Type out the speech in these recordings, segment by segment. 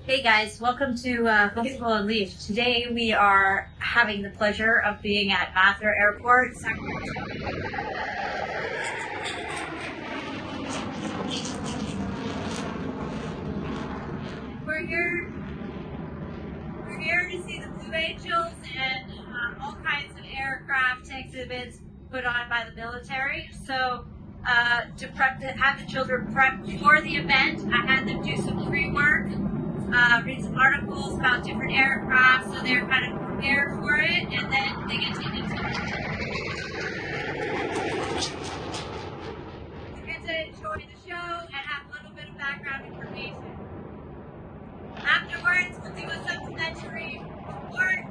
Hey guys, welcome to Homeschool Unleashed. Today we are having the pleasure of being at Mathur Airport, Sacramento. We're here to see the Blue Angels and all kinds of aircraft exhibits put on by the military. So to have the children prep for the event, I had them do some pre-work. Read some articles about different aircraft so they're kind of prepared for it, and then they get to enjoy the show and have a little bit of background information. Afterwards, we'll do a supplementary report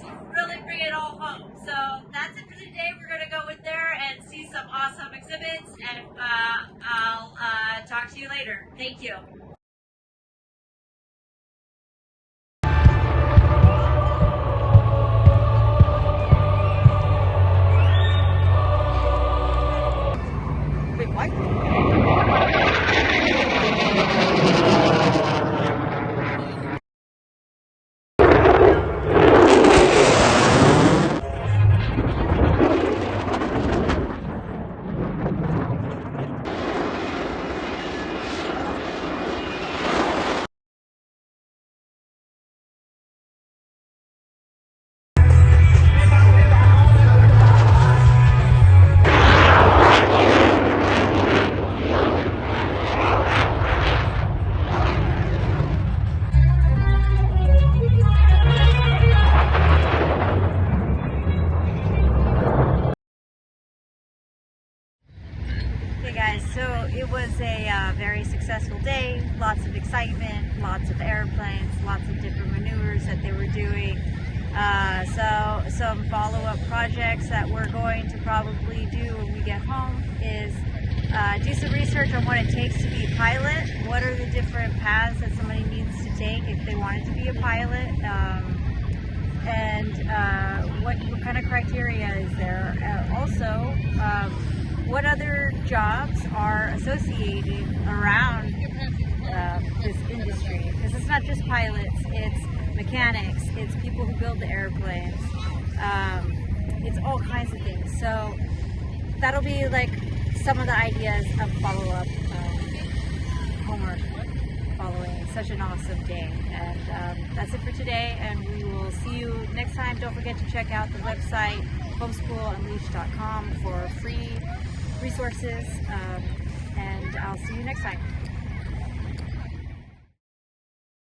to really bring it all home. So that's it for today. We're going to go in there and see some awesome exhibits, and I'll talk to you later. Thank you. Hey guys, so it was a very successful day, lots of excitement, lots of airplanes, lots of different maneuvers that they were doing. So some follow-up projects that we're going to probably do when we get home is do some research on what it takes to be a pilot, what are the different paths that somebody needs to take if they wanted to be a pilot, and what kind of criteria is there. Also, what other jobs are associated around this industry, because it's not just pilots, it's mechanics, it's people who build the airplanes, it's all kinds of things. So that'll be like some of the ideas of follow-up homework following such an awesome day. And that's it for today, and we will see you next time. Don't forget to check out the website homeschoolunleashed.com for free resources, and I'll see you next time.